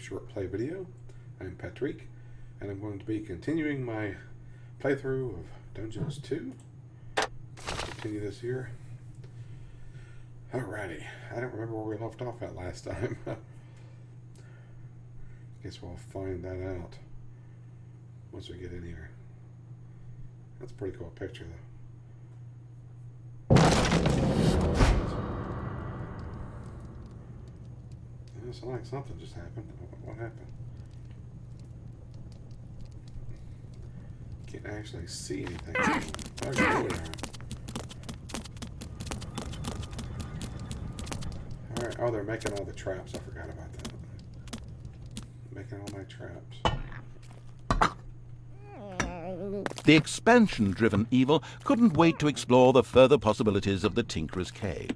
short play video. I'm Petreak, and I'm going to be continuing my playthrough of Dungeons 2. Continue this here. Alrighty, I don't remember where we left off at last time. Guess we'll find that out once we get in here. That's a pretty cool picture, though. It sounds like something just happened. What happened? Can't actually see anything. Oh, there we are. Alright, oh, they're making all the traps. I forgot about that. Making all my traps. The expansion-driven evil couldn't wait to explore the further possibilities of the Tinkerer's Cave.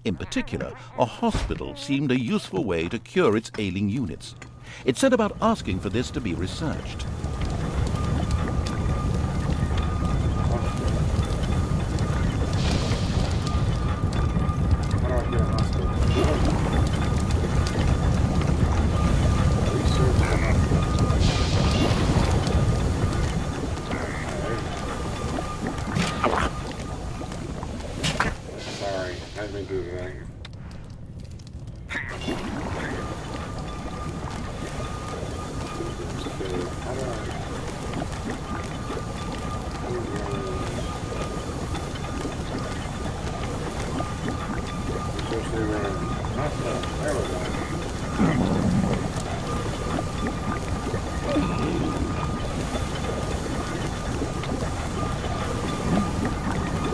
In particular, a hospital seemed a useful way to cure its ailing units. It set about asking for this to be researched.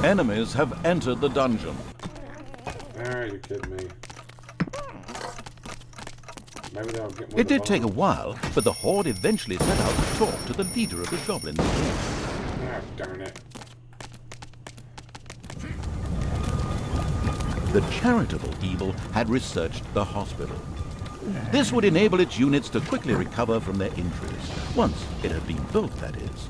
Enemies have entered the dungeon. Are you kidding me? Maybe they'll get one. It did take a while, but the horde eventually set out to talk to the leader of the goblins. Oh, darn it. The charitable evil had researched the hospital. This would enable its units to quickly recover from their injuries, once it had been built, that is.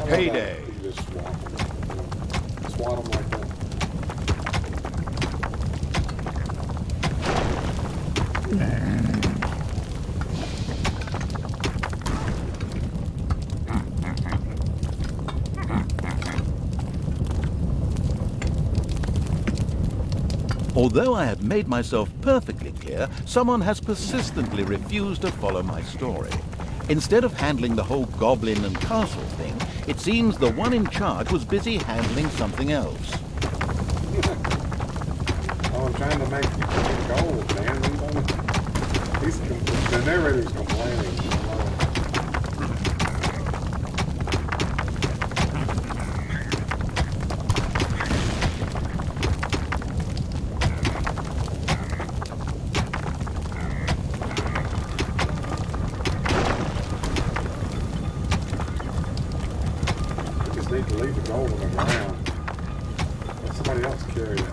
Payday. You just swat them like that. Although I had made myself perfectly clear, someone has persistently refused to follow my story. Instead of handling the whole goblin and castle thing, it seems the one in charge was busy handling something else. Oh, I'm trying to make you get gold, man. The narrator's complaining. Need to leave the gold on the ground. Let somebody else carry it.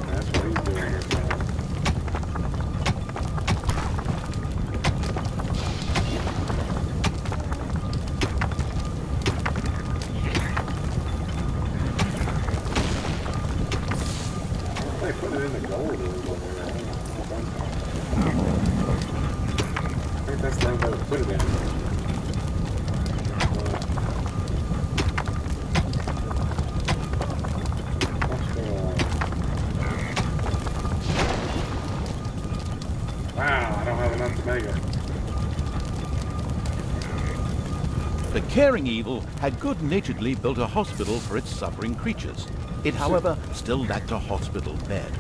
That's what he's doing here. know if I would put it in. Wow, I don't have enough to make it. The caring evil had good-naturedly built a hospital for its suffering creatures. It, however, still lacked a hospital bed.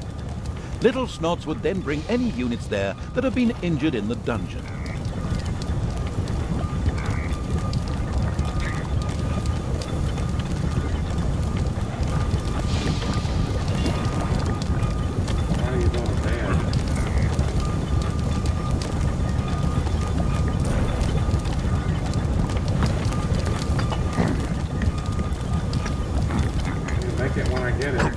Little Snots would then bring any units there that had been injured in the dungeon. How are you doing bad? I'll make it when I get it.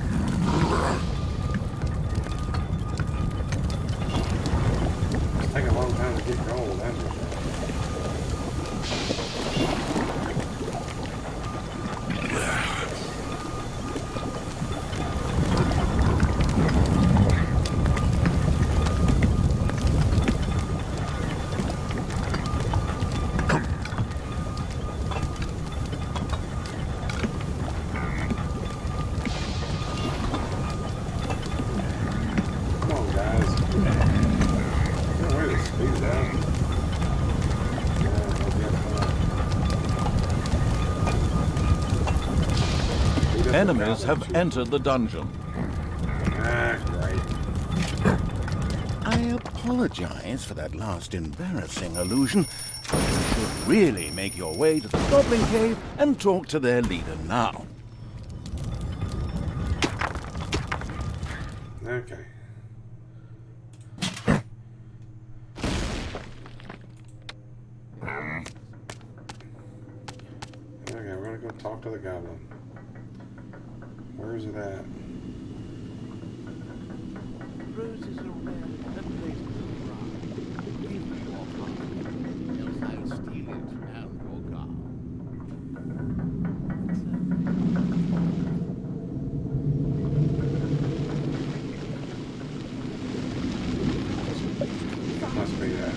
Take a long time to get gold, that's for sure. Come on, guys. No way to speed it up. Enemies have entered the dungeon. Ah, great. I apologize for that last embarrassing allusion. You should really make your way to the Goblin Cave and talk to their leader now. Okay. Okay, we're gonna go talk to the goblin. Where is it at? Roses are red and places are brown. Give me your heart, else I'll steal it and your gown. Must be that.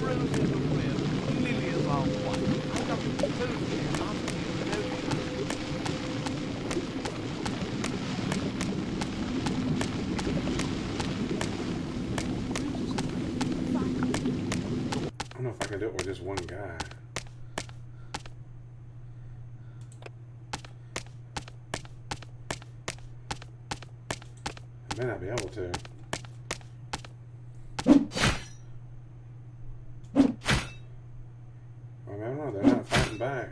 Roses are red, lilies are white. I got them totally after I don't know if I can do it with just one guy. I may not be able to. I don't know, they're not fighting back.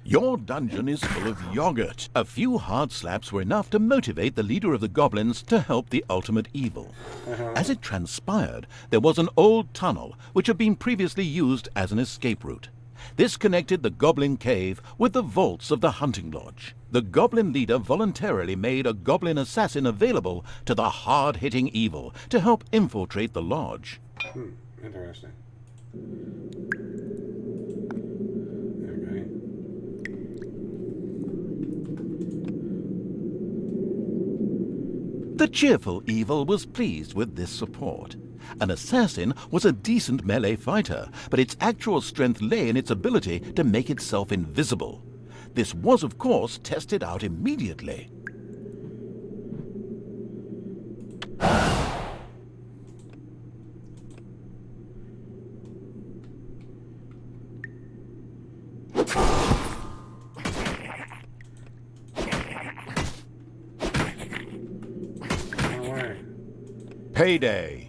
Your dungeon is full of yogurt. A few hard slaps were enough to motivate the leader of the goblins to help the ultimate evil. As it transpired, there was an old tunnel which had been previously used as an escape route. This connected the Goblin Cave with the vaults of the hunting lodge. The goblin leader voluntarily made a goblin assassin available to the hard-hitting evil to help infiltrate the lodge. Interesting. Okay. The cheerful evil was pleased with this support. An assassin was a decent melee fighter, but its actual strength lay in its ability to make itself invisible. This was, of course, tested out immediately. No way. Payday.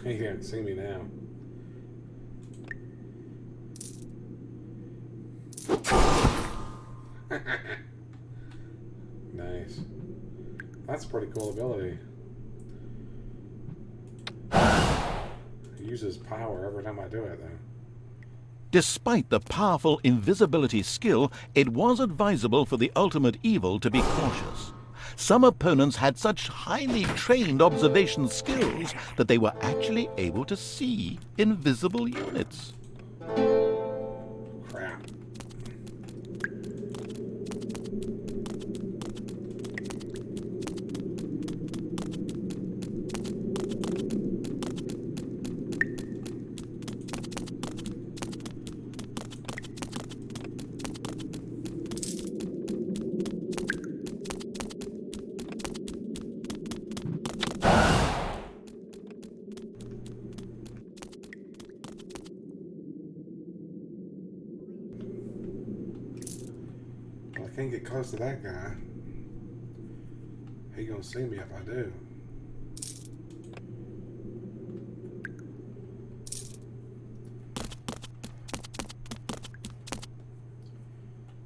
He can't see me now. Nice. That's a pretty cool ability. It uses power every time I do it, though. Despite the powerful invisibility skill, it was advisable for the ultimate evil to be cautious. some opponents had such highly trained observation skills that they were actually able to see invisible units. Crap. I can't get close to that guy. He gonna see me if I do.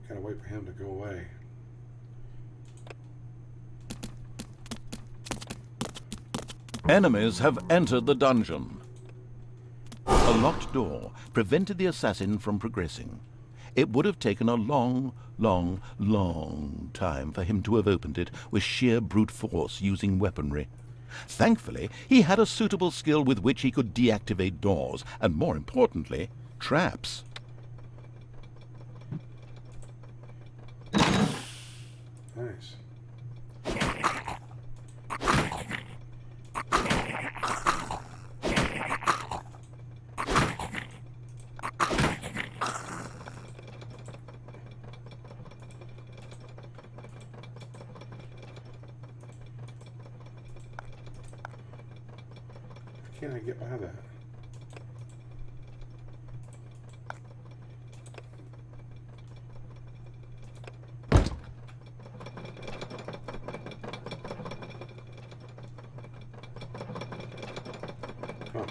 Gotta wait for him to go away. Enemies have entered the dungeon. A locked door prevented the assassin from progressing. It would have taken a long time for him to have opened it with sheer brute force using weaponry. Thankfully, he had a suitable skill with which he could deactivate doors, and more importantly, traps. Nice. Can't I get by that? Huh.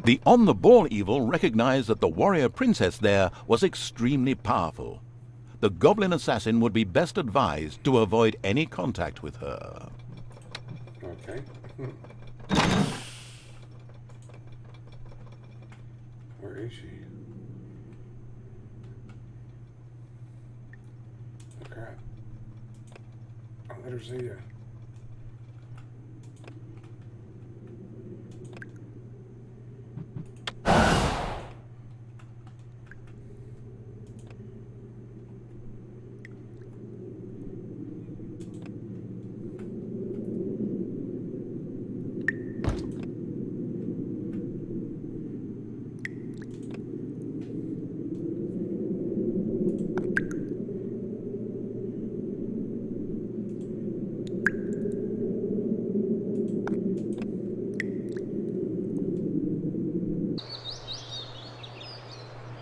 The on-the-ball evil recognized that the warrior princess there was extremely powerful. The goblin assassin would be best advised to avoid any contact with her. Okay. Where is she? Oh crap. I'll let her see you.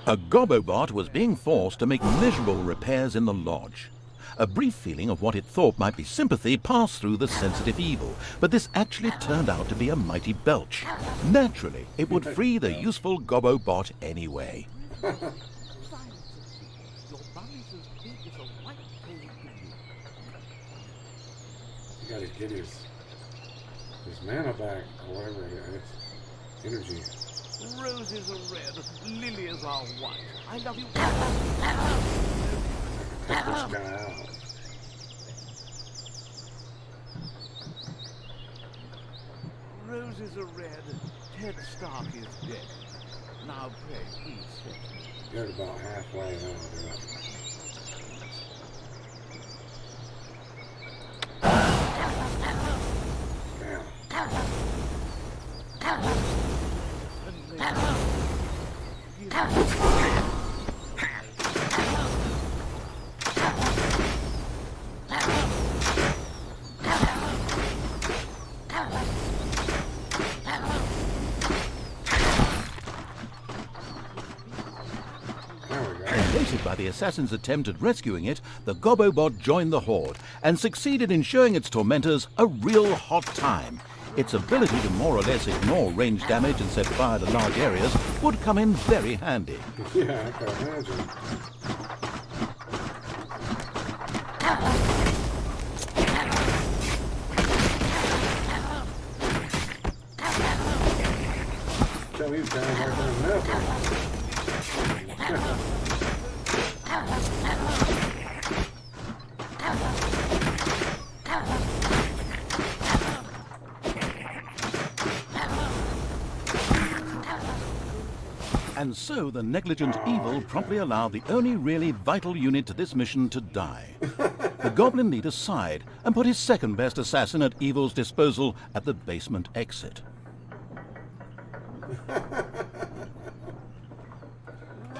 A Gobobot was being forced to make miserable repairs in the lodge. A brief feeling of what it thought might be sympathy passed through the sensitive evil, but this actually turned out to be a mighty belch. Naturally, it would free the useful Gobobot anyway. Your bum is as big as a white-tailed goose. You gotta get his mana back, or whatever it is. Energy. Roses are red, lilies are white. I love you. Take this guy out. Roses are red, Ted Stark is dead. Now pray, please set me. You're about halfway now, dude. Elated by the assassin's attempt at rescuing it, the Gobobot joined the horde and succeeded in showing its tormentors a real hot time. Its ability to more or less ignore range damage and set fire to large areas would come in very handy. Yeah, I can imagine. Tell these guys aren't doing nothing. And so the negligent evil promptly allowed the only really vital unit to this mission to die. The goblin leader sighed and put his second best assassin at evil's disposal at the basement exit.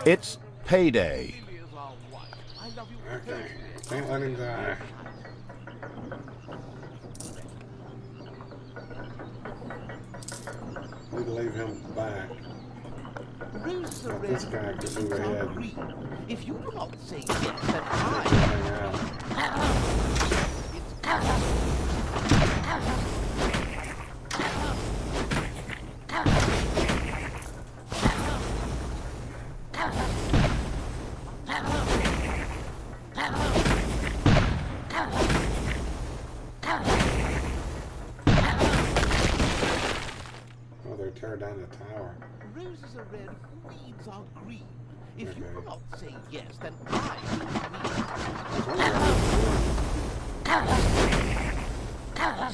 It's payday. Lilies are white. I love you Okay. totally. Can't let him die. Need to leave him back. Roses are Let red. this guy get move Leaves are ahead. green. If you do not say yes, then Hang I. out. Oh, they're tearing down the tower. Roses are red. Weeds are green. If you Okay. do not say yes, then I.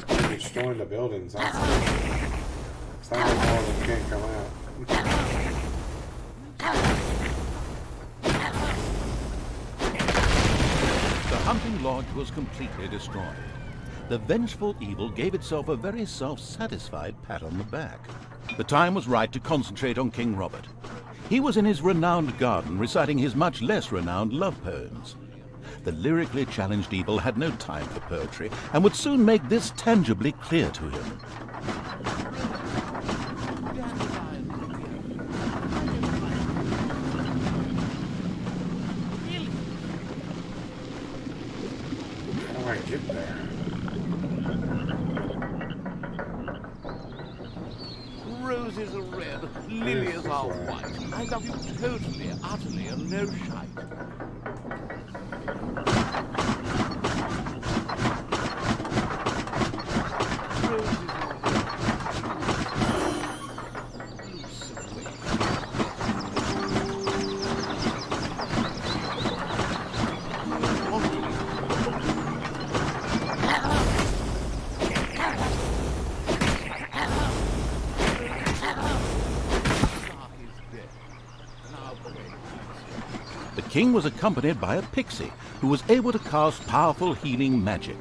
They're destroying the buildings. It's not like all of them can't come out. The hunting lodge was completely destroyed. The vengeful evil gave itself a very self-satisfied pat on the back. The time was right to concentrate on King Robert. He was in his renowned garden reciting his much less renowned love poems. The lyrically challenged evil had no time for poetry and would soon make this tangibly clear to him. How do I get there? Roses are red. Lilies are white. I love you totally, utterly, and no shite. Roses are red. Loose away. The king was accompanied by a pixie who was able to cast powerful healing magic.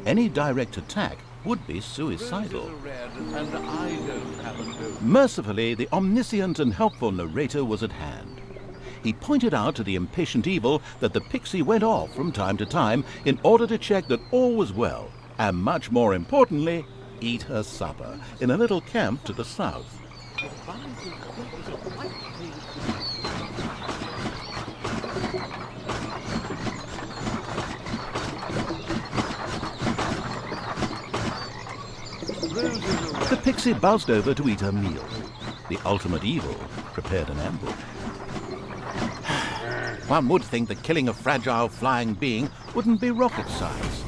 Any direct attack would be suicidal. Roses are red, and I don't have a note. Mercifully, the omniscient and helpful narrator was at hand. He pointed out to the impatient evil that the pixie went off from time to time in order to check that all was well, and much more importantly, eat her supper in a little camp to the south. The vines of roses are white. The pixie buzzed over to eat her meal. The ultimate evil prepared an ambush. One would think the killing a fragile flying being wouldn't be rocket science.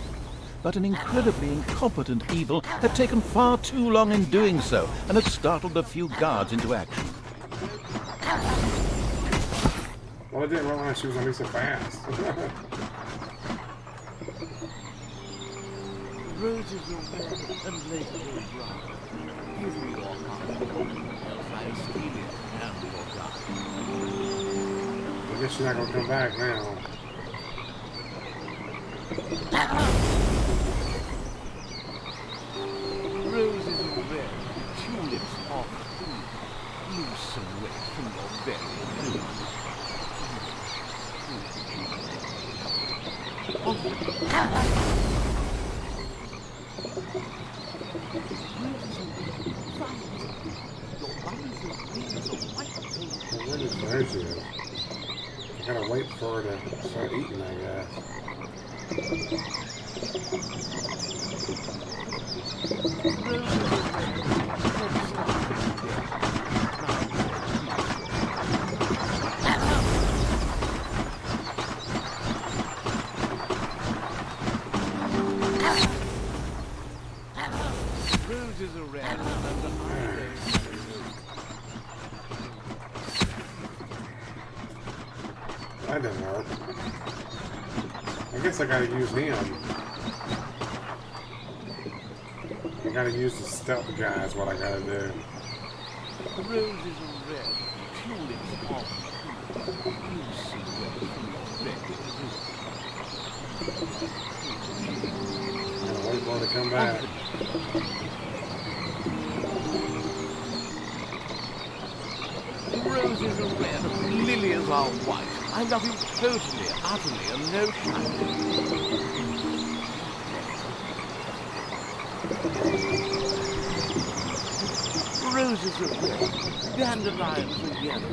But an incredibly incompetent evil had taken far too long in doing so and had startled a few guards into action. Well, I didn't realize she was gonna be so fast. Roses are red and lilies are brown. Give me your heart, else I'll steal it and your die. I guess she's not gonna come back now. Roses are red, tulips are green. Loose away from your very Where is she? I gotta wait for her to start eating, I guess. Roses are red and That didn't work. I guess I gotta use him. I gotta use the stealth guy is what I gotta do. roses are red, tulips off you see where Gotta wait for it to come back. Roses are red, lilies are white. I love you totally, utterly, and no shine. Roses are red, dandelions are yellow.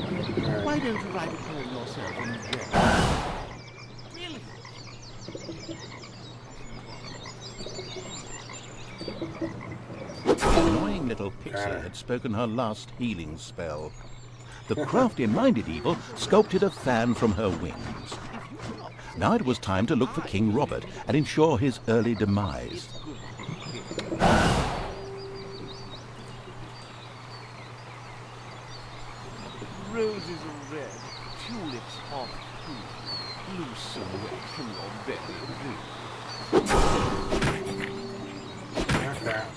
Why don't you write a poem yourself in red? The annoying little pixie had spoken her last healing spell. The crafty-minded evil sculpted a fan from her wings. Now it was time to look for King Robert and ensure his early demise. Roses are red, tulips off too. Loose away from your belly blue. Knock that.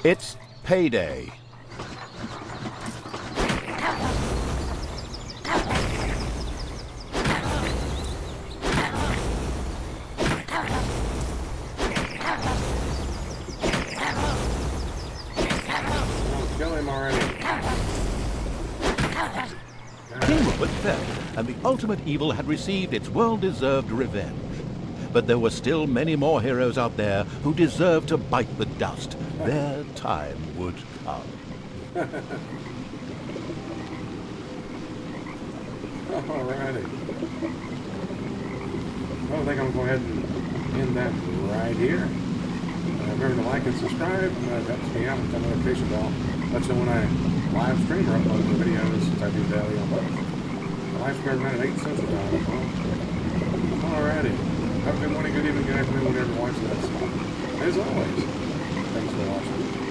It's payday. Kill him already. King Robert fell, and the ultimate evil had received its well-deserved revenge. But there were still many more heroes out there who deserved to bite the dust. Their time would come. Alrighty. Well, I think I'm going to go ahead and end that right here. Remember to like and subscribe. That helps me out with the notification bell. Let you know when I live stream or upload the videos, since I do daily on both. The live stream at 8 Central Time. Alrighty. Have a good morning, good evening, good afternoon, whenever you're watching this. As always, thanks for watching.